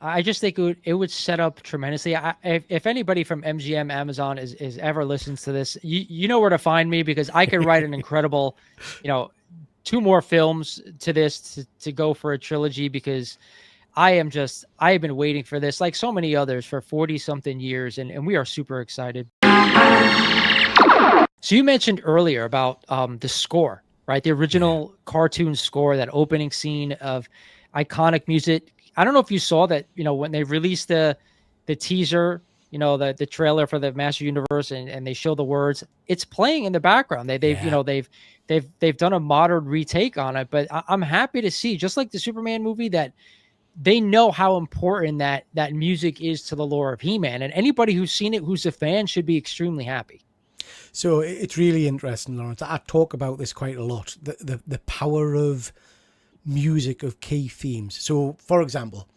I just think it would set up tremendously. If anybody from MGM Amazon is ever listens to this, you know where to find me, because I could write an incredible, 2 more films to this to go for a trilogy, because I have been waiting for this, like so many others, for 40 something years. And we are super excited. So you mentioned earlier about the score, right? The original cartoon score, that opening scene of iconic music. I don't know if you saw that, when they released the teaser, the trailer for the Master Universe, and they show the words, it's playing in the background. They've done a modern retake on it, but I'm happy to see, just like the Superman movie, that they know how important that music is to the lore of He-Man, and anybody who's seen it, who's a fan, should be extremely happy. So it's really interesting, Lawrence. I talk about this quite a lot, the power of music, of key themes. So, for example,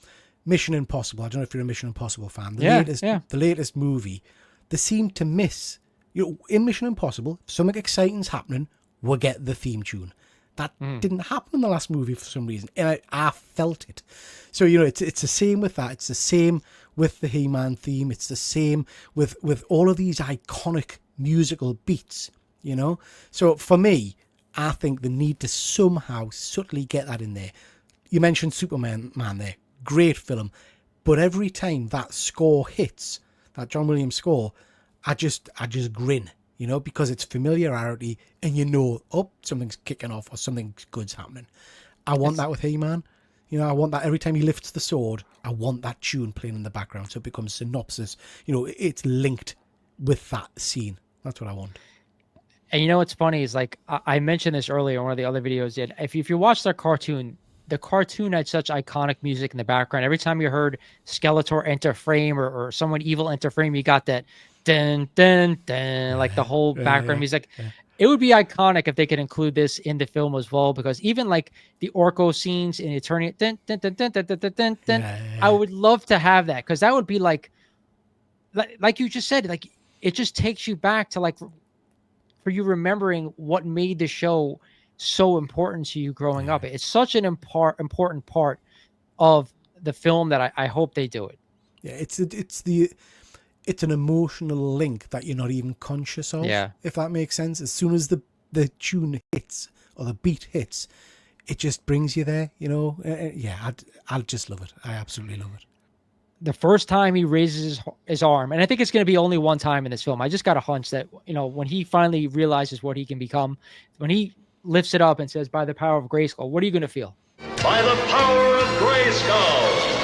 Mission Impossible. I don't know if you're a Mission Impossible fan. The latest movie, they seem to miss, in Mission Impossible, if something exciting's happening, we'll get the theme tune. That didn't happen in the last movie for some reason, and I felt it. So, it's the same with that. It's the same with the He-Man theme. It's the same with all of these iconic musical beats, So for me, I think they need to somehow subtly get that in there. You mentioned Superman there. Great film. But every time that score hits, that John Williams score, I just grin, because it's familiarity, and something's kicking off or something good's happening. I want that with He-Man. I want that every time he lifts the sword. I want that tune playing in the background, so it becomes synopsis. It's linked with that scene. That's what I want. And what's funny is, like, I mentioned this earlier in one of the other videos. If you watch their cartoon, the cartoon had such iconic music in the background. Every time you heard Skeletor enter frame or someone evil enter frame, you got that dun dun dun, like the whole background music. It would be iconic if they could include this in the film as well, because even like the Orko scenes in Eternity, dun, dun, dun, dun, dun, dun, dun, dun, dun, I would love to have that, because that would be like you just said, like it just takes you back to like for you remembering what made the show so important to you growing up. It's such an important part of the film that I hope they do it. Yeah, it's an emotional link that you're not even conscious of. Yeah. If that makes sense. As soon as the tune hits or the beat hits, it just brings you there, you know. Yeah, I'll just love it. I absolutely love it. The first time he raises his arm, and I think it's going to be only one time in this film. I just got a hunch that, you know, when he finally realizes what he can become, when he lifts it up and says, "By the power of Grayskull," what are you going to feel? By the power of Grayskull.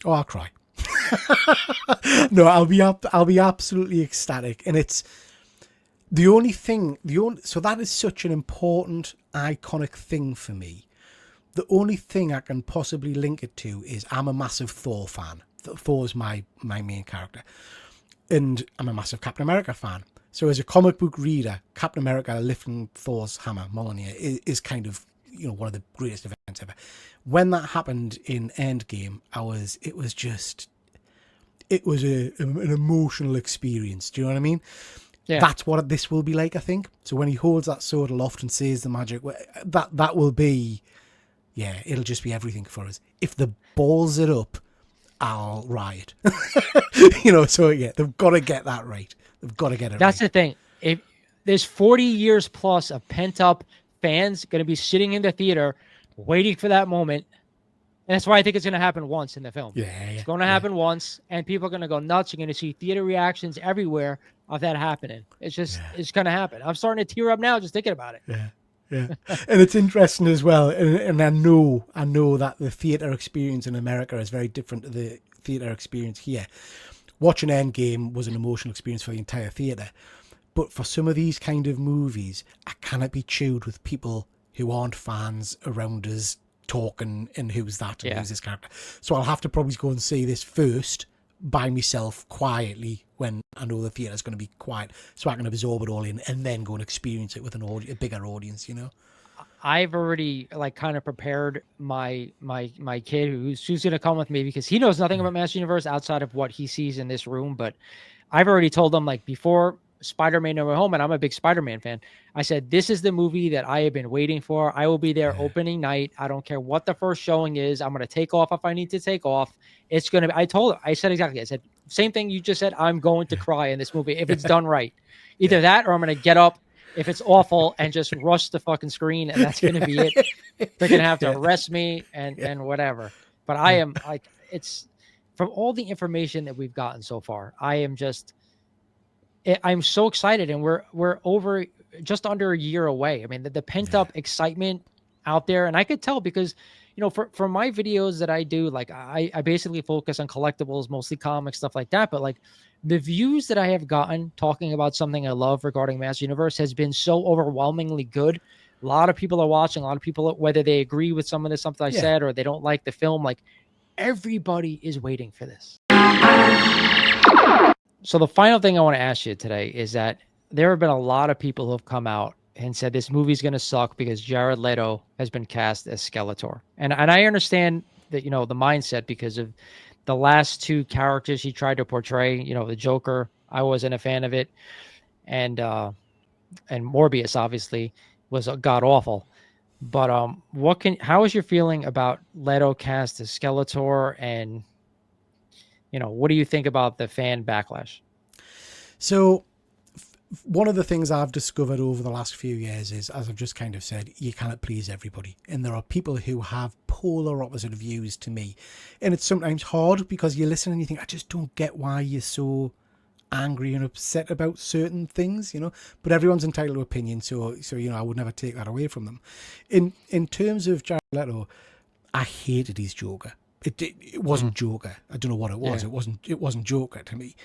Oh, I'll cry. No, I'll be absolutely ecstatic. And it's so that is such an important, iconic thing for me. The only thing I can possibly link it to is I'm a massive Thor fan. Thor's my main character. And I'm a massive Captain America fan. So as a comic book reader, Captain America lifting Thor's hammer, Mjolnir, is kind of, you know, one of the greatest events ever. When that happened in Endgame, it was an emotional experience. Do you know what I mean? Yeah. That's what this will be like, I think. So when he holds that sword aloft and says the magic, that will be, yeah, it'll just be everything for us. If the balls it up, I'll riot. You know, so yeah, they've got to get that right. They've got to get it That's right. the thing. If there's 40 years plus of pent up fans going to be sitting in the theater waiting for that moment. And that's why I think it's going to happen once in the film. Yeah, it's going to happen once, and people are going to go nuts. You're going to see theater reactions everywhere of that happening. It's just, it's going to happen. I'm starting to tear up now just thinking about it. Yeah. Yeah. And it's interesting as well. And I know that the theater experience in America is very different to the theater experience here. Watching Endgame was an emotional experience for the entire theater. But for some of these kind of movies, I cannot be chewed with people who aren't fans around us talking and who's that and who's this character. So I'll have to probably go and see this first by myself quietly when I know the theatre's going to be quiet, so I can absorb it all in and then go and experience it with a bigger audience, you know. I've already like kind of prepared my kid who's going to come with me, because he knows nothing about Master Universe outside of what he sees in this room. But I've already told him, like, before Spider-Man No Way Home, and I'm a big Spider-Man fan, I said, this is the movie that I have been waiting for. I will be there opening night. I don't care what the first showing is. I'm going to take off if I need to take off. It's going to be, I said exactly, I said, same thing you just said. I'm going to cry in this movie if it's done right. Either that or I'm going to get up if it's awful and just rush the fucking screen, and that's going to be it. They're going to have to arrest me and whatever. But I am like, it's from all the information that we've gotten so far, I'm so excited, and we're over just under a year away. I mean, the pent up excitement out there, and I could tell because, you know, for my videos that I do, like I basically focus on collectibles, mostly comics, stuff like that. But like the views that I have gotten talking about something I love regarding Master Universe has been so overwhelmingly good. A lot of people are watching. A lot of people, whether they agree with some of the stuff that I said or they don't like the film, like everybody is waiting for this. So the final thing I want to ask you today is that there have been a lot of people who have come out and said this movie's going to suck because Jared Leto has been cast as Skeletor. And I understand that, you know, the mindset because of the last two characters he tried to portray, you know, the Joker, I wasn't a fan of it. And Morbius obviously was god awful. But how is your feeling about Leto cast as Skeletor, and you know, what do you think about the fan backlash? So one of the things I've discovered over the last few years is, as I've just kind of said, you cannot please everybody. And there are people who have polar opposite views to me. And it's sometimes hard because you listen and you think, I just don't get why you're so angry and upset about certain things, you know. But everyone's entitled to opinion, so you know, I would never take that away from them. In terms of Jared Leto, I hated his Joker. It wasn't Joker. I don't know what it was. Yeah. It wasn't Joker to me.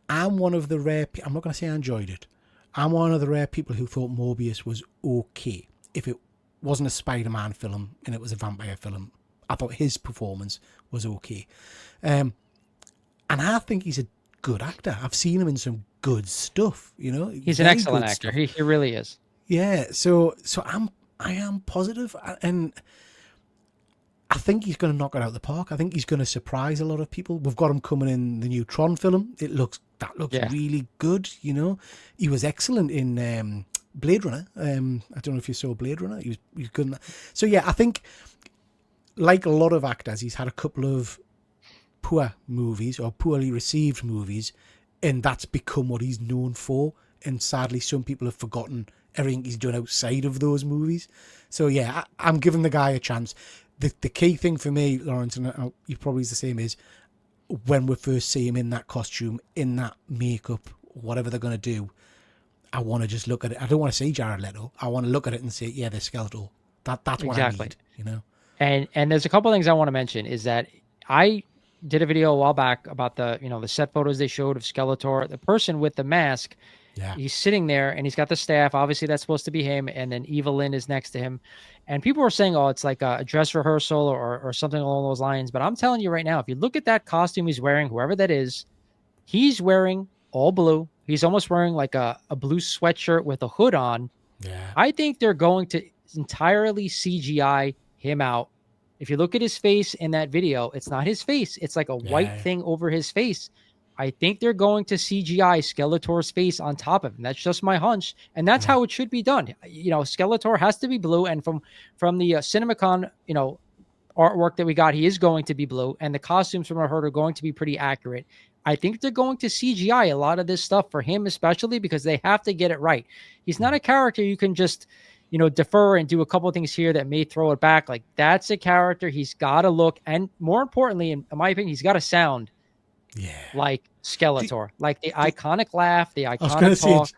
I'm one of the rare. I'm not going to say I enjoyed it. I'm one of the rare people who thought Morbius was okay. If it wasn't a Spider-Man film and it was a vampire film, I thought his performance was okay. And I think he's a good actor. I've seen him in some good stuff. You know, He's an very excellent good actor. stuff. He really is. Yeah. So I am positive, and I think he's going to knock it out of the park. I think he's going to surprise a lot of people. We've got him coming in the new Tron film. That looks really good. You know, he was excellent in Blade Runner. I don't know if you saw Blade Runner. He was good in that. So yeah, I think like a lot of actors, he's had a couple of poor movies or poorly received movies, and that's become what he's known for. And sadly, some people have forgotten everything he's done outside of those movies. So yeah, I'm giving the guy a chance. The key thing for me, Lawrence, and you probably is the same, is when we first see him in that costume, in that makeup, whatever they're going to do, I want to just look at it. I don't want to see Jared Leto. I want to look at it and say, yeah, they're Skeletor. That's what I need, you know? And there's a couple of things I want to mention is that I did a video a while back about the set photos they showed of Skeletor. The person with the mask, he's sitting there and he's got the staff. Obviously, that's supposed to be him. And then Evelyn is next to him. And people were saying, oh, it's like a dress rehearsal or something along those lines. But I'm telling you right now, if you look at that costume he's wearing, whoever that is, he's wearing all blue. He's almost wearing like a blue sweatshirt with a hood on. Yeah. I think they're going to entirely CGI him out. If you look at his face in that video, it's not his face. It's like a white thing over his face. I think they're going to CGI Skeletor's face on top of him. That's just my hunch. And that's how it should be done. You know, Skeletor has to be blue. And from the CinemaCon, artwork that we got, he is going to be blue. And the costumes from what I heard are going to be pretty accurate. I think they're going to CGI a lot of this stuff for him, especially because they have to get it right. He's not a character you can just, defer and do a couple of things here that may throw it back. Like, that's a character he's got to look. And more importantly, in my opinion, he's got to sound like Skeletor, like the iconic laugh, the iconic talk.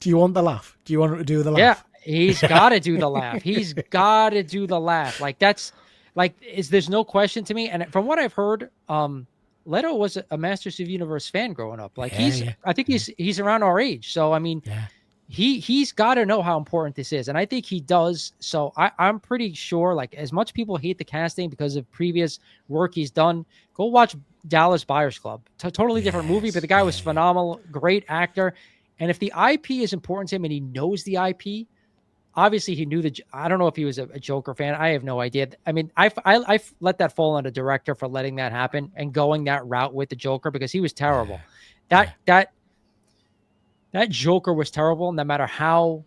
Do you want the laugh? Do you want him to do the laugh? Yeah, he's got to do the laugh. He's got to do the laugh. Like, there's no question to me. And from what I've heard, Leto was a Masters of the Universe fan growing up. Like I think he's around our age. So, I mean, he's got to know how important this is. And I think he does. So I'm pretty sure, like, as much people hate the casting because of previous work he's done, go watch Dallas Buyers Club. Totally different movie, but the guy was phenomenal, great actor. And if the IP is important to him and he knows the IP, obviously he knew I don't know if he was a Joker fan. I have no idea. I mean, I let that fall on a director for letting that happen and going that route with the Joker because he was terrible. That Joker was terrible, no matter how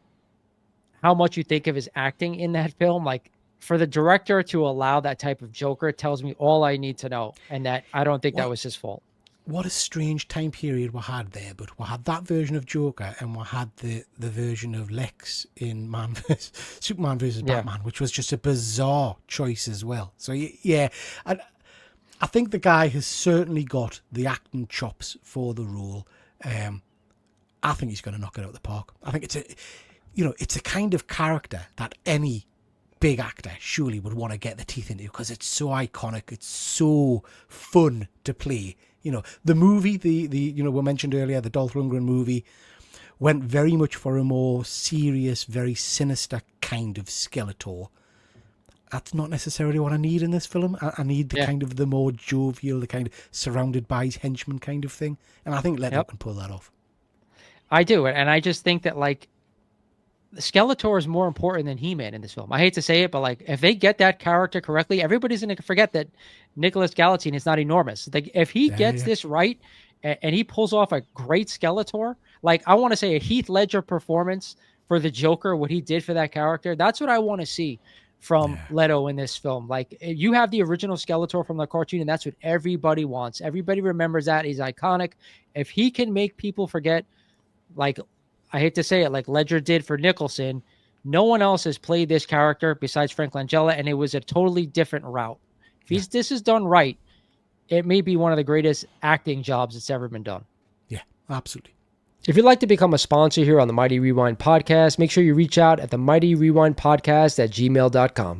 much you think of his acting in that film. Like, for the director to allow that type of Joker tells me all I need to know, and that I don't think that was his fault. What a strange time period we had there, but we had that version of Joker and we had the version of Lex in Superman versus Batman, which was just a bizarre choice as well. So yeah, I think the guy has certainly got the acting chops for the role. I think he's going to knock it out of the park. I think it's a kind of character that any big actor surely would want to get the teeth into because it's so iconic. It's so fun to play. The movie, the we mentioned earlier, the Dolph Lundgren movie, went very much for a more serious, very sinister kind of Skeletor. That's not necessarily what I need in this film. I need the kind of the more jovial, the kind of surrounded by his henchmen kind of thing. And I think Leto can pull that off. I do. And I just think that, like, Skeletor is more important than He-Man in this film. I hate to say it, but, like, if they get that character correctly, everybody's going to forget that Nicholas Galitzine is not enormous. Like, if he gets this right and he pulls off a great Skeletor, like, I want to say a Heath Ledger performance for the Joker, what he did for that character, that's what I want to see from Leto in this film. Like, you have the original Skeletor from the cartoon, and that's what everybody wants. Everybody remembers that. He's iconic. If he can make people forget, like, I hate to say it, like Ledger did for Nicholson, no one else has played this character besides Frank Langella, and it was a totally different route. If this is done right, it may be one of the greatest acting jobs that's ever been done. Yeah, absolutely. If you'd like to become a sponsor here on the Mighty Rewind Podcast, make sure you reach out at the Mighty Rewind Podcast at gmail.com.